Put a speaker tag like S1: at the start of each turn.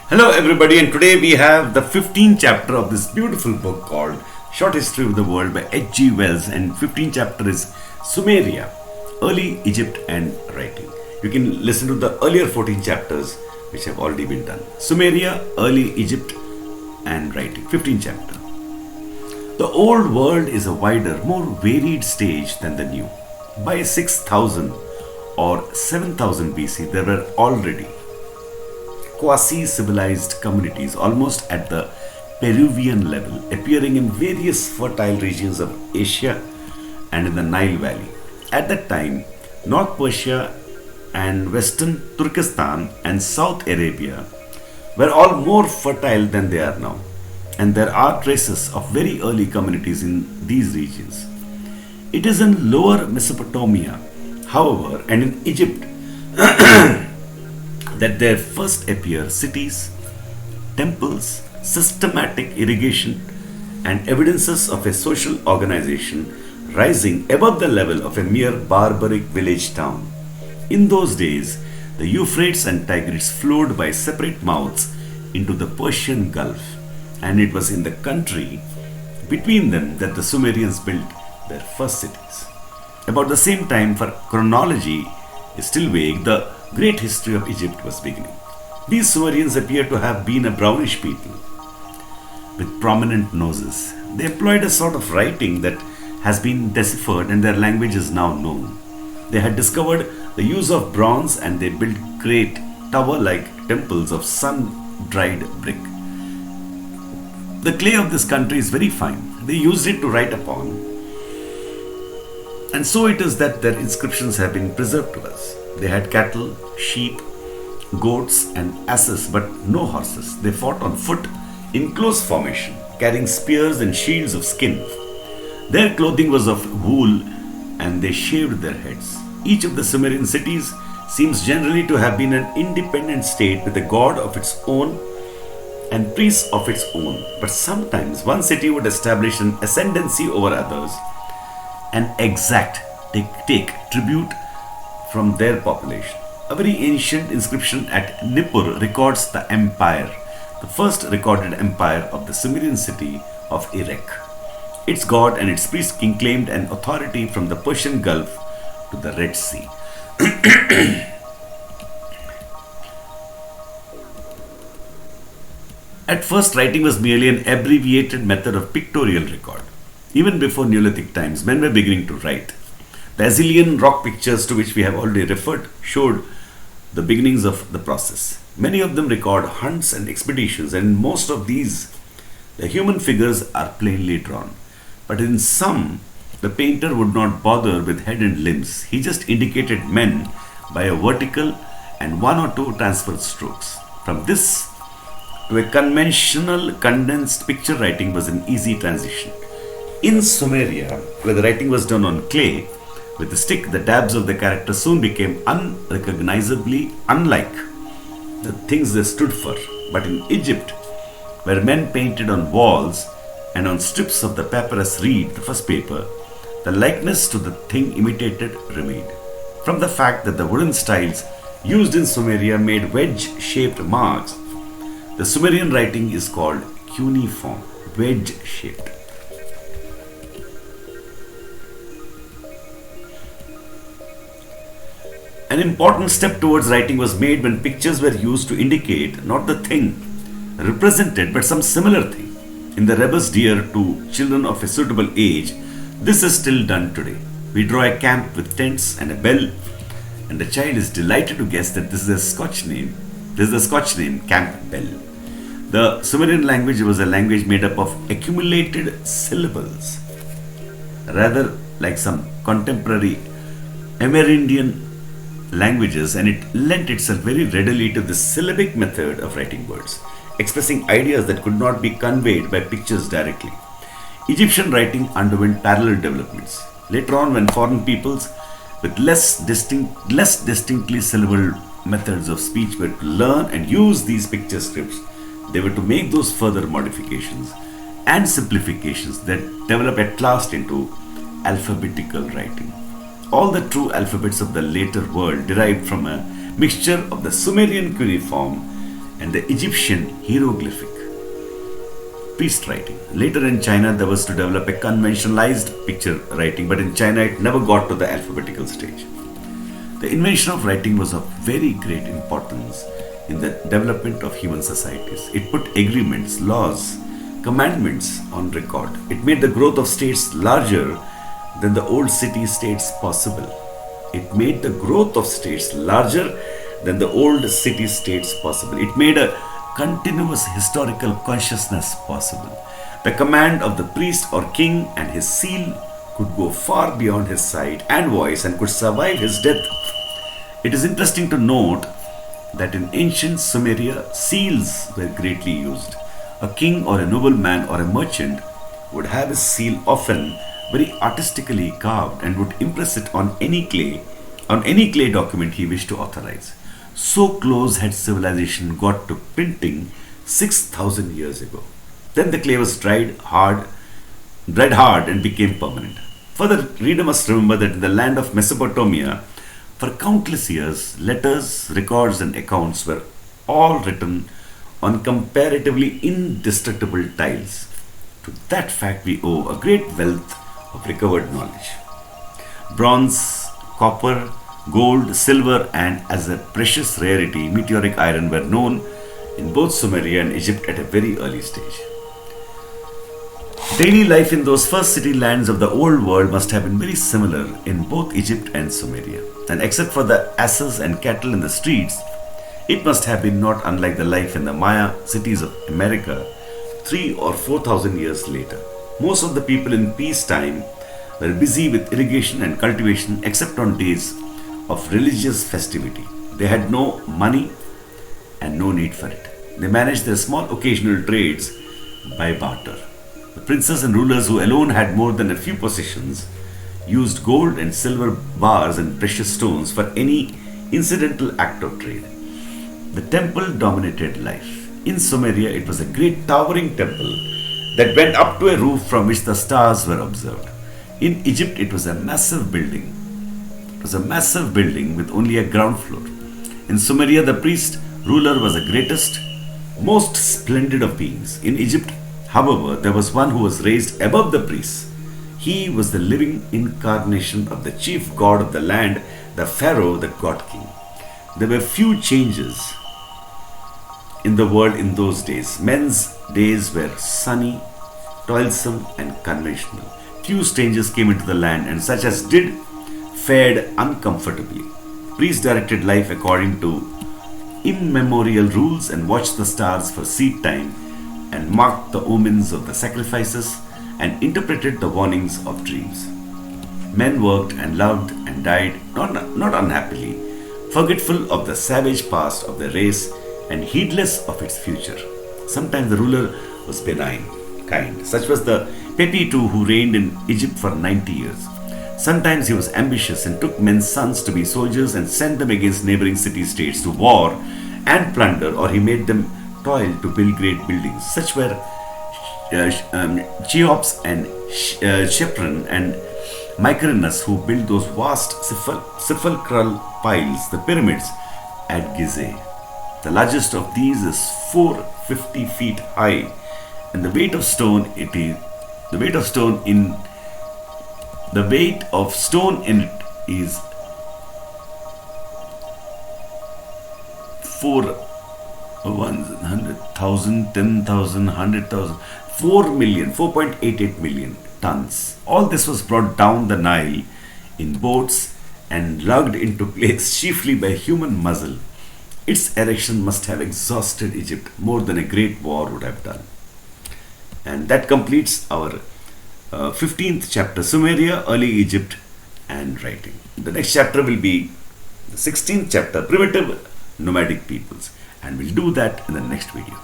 S1: Hello everybody, and today we have the 15th chapter of this beautiful book called Short History of the World by H.G. Wells, and 15th chapter is Sumeria, Early Egypt and Writing. You can listen to the earlier 14 chapters which have already been done. Sumeria, Early Egypt and Writing, 15th chapter. The old world is a wider, more varied stage than the new. By 6000 or 7000 BC, there were already quasi-civilized communities almost at the Peruvian level, appearing in various fertile regions of Asia and in the Nile Valley. At that time, North Persia and Western Turkestan and South Arabia were all more fertile than they are now, and there are traces of very early communities in these regions. It is in lower Mesopotamia, however, and in Egypt that there first appear cities, temples, systematic irrigation, and evidences of a social organization rising above the level of a mere barbaric village town. In those days, the Euphrates and Tigris flowed by separate mouths into the Persian Gulf, and it was in the country between them that the Sumerians built their first cities. About the same time, for chronology is still vague, the great history of Egypt was beginning. These Sumerians appear to have been a brownish people with prominent noses. They employed a sort of writing that has been deciphered, and their language is now known. They had discovered the use of bronze, and they built great tower-like temples of sun-dried brick. The clay of this country is very fine. They used it to write upon, and so it is that their inscriptions have been preserved to us. They had cattle, sheep, goats, and asses, but no horses. They fought on foot in close formation, carrying spears and shields of skin. Their clothing was of wool, and they shaved their heads. Each of the Sumerian cities seems generally to have been an independent state with a god of its own and priests of its own. But sometimes one city would establish an ascendancy over others and take tribute from their population. A very ancient inscription at Nippur records the empire, the first recorded empire of the Sumerian city of Erech. Its god and its priest king claimed an authority from the Persian Gulf to the Red Sea. At first, writing was merely an abbreviated method of pictorial record. Even before Neolithic times, men were beginning to write. The Assyrian rock pictures to which we have already referred showed the beginnings of the process. Many of them record hunts and expeditions, and in most of these, the human figures are plainly drawn. But in some, the painter would not bother with head and limbs. He just indicated men by a vertical and one or two transverse strokes. From this to a conventional condensed picture writing was an easy transition. In Sumeria, where the writing was done on clay, with the stick, the dabs of the characters soon became unrecognizably unlike the things they stood for. But in Egypt, where men painted on walls and on strips of the papyrus reed, the first paper, the likeness to the thing imitated remained. From the fact that the wooden stiles used in Sumeria made wedge-shaped marks, the Sumerian writing is called cuneiform, wedge-shaped. An important step towards writing was made when pictures were used to indicate not the thing represented but some similar thing. In the rebus deer to children of a suitable age, this is still done today. We draw a camp with tents and a bell, and the child is delighted to guess that this is a Scotch name. This is the Scotch name, Camp Bell. The Sumerian language was a language made up of accumulated syllables, rather like some contemporary Amerindian languages, and it lent itself very readily to the syllabic method of writing words, expressing ideas that could not be conveyed by pictures directly. Egyptian writing underwent parallel developments. Later on, when foreign peoples with less distinctly syllabled methods of speech were to learn and use these picture scripts, they were to make those further modifications and simplifications that develop at last into alphabetical writing. All the true alphabets of the later world derived from a mixture of the Sumerian cuneiform and the Egyptian hieroglyphic priest writing. Later in China, there was to develop a conventionalized picture writing, but in China it never got to the alphabetical stage. The invention of writing was of very great importance in the development of human societies. It put agreements, laws, commandments on record. It made the growth of states larger than the old city-states possible. It made the growth of states larger than the old city-states possible. It made a continuous historical consciousness possible. The command of the priest or king and his seal could go far beyond his sight and voice and could survive his death. It is interesting to note that in ancient Sumeria, seals were greatly used. A king or a nobleman or a merchant would have his seal often very artistically carved and would impress it on any clay document he wished to authorize. So close had civilization got to printing 6,000 years ago. Then the clay was dried hard and became permanent. Further, reader must remember that in the land of Mesopotamia, for countless years, letters, records and accounts were all written on comparatively indestructible tiles. To that fact we owe a great wealth of recovered knowledge. Bronze, copper, gold, silver and, as a precious rarity, meteoric iron were known in both Sumeria and Egypt at a very early stage. Daily life in those first city lands of the old world must have been very similar in both Egypt and Sumeria. And except for the asses and cattle in the streets, it must have been not unlike the life in the Maya cities of America 3,000 or 4,000 years later. Most of the people in peacetime were busy with irrigation and cultivation except on days of religious festivity. They had no money and no need for it. They managed their small occasional trades by barter. The princes and rulers who alone had more than a few possessions used gold and silver bars and precious stones for any incidental act of trade. The temple dominated life. In Sumeria, it was a great towering temple that went up to a roof from which the stars were observed. In Egypt, it was a massive building. It was a massive building with only a ground floor. In Sumeria, the priest ruler was the greatest, most splendid of beings. In Egypt, however, there was one who was raised above the priests. He was the living incarnation of the chief god of the land, the pharaoh, the god king. There were few changes in the world in those days. Men's days were sunny, toilsome and conventional. Few strangers came into the land, and such as did fared uncomfortably. Priests directed life according to immemorial rules and watched the stars for seed time and marked the omens of the sacrifices and interpreted the warnings of dreams. Men worked and loved and died, not unhappily, forgetful of the savage past of the race and heedless of its future. Sometimes the ruler was benign, kind. Such was the Pepi II who reigned in Egypt for 90 years. Sometimes he was ambitious and took men's sons to be soldiers and sent them against neighboring city-states to war and plunder, or he made them toil to build great buildings. Such were Cheops and Shepron and Mycerinus, who built those vast sepulchral piles, the pyramids at Gizeh. The largest of these is 450 feet high, and the weight of stone in it is 4,100,000, 10,000, 100,000, 4.88 million tons. All this was brought down the Nile in boats and lugged into place chiefly by human muzzle. Its erection must have exhausted Egypt more than a great war would have done. And that completes our 15th chapter, Sumeria, Early Egypt and Writing. The next chapter will be the 16th chapter, Primitive Nomadic Peoples, and we'll do that in the next video.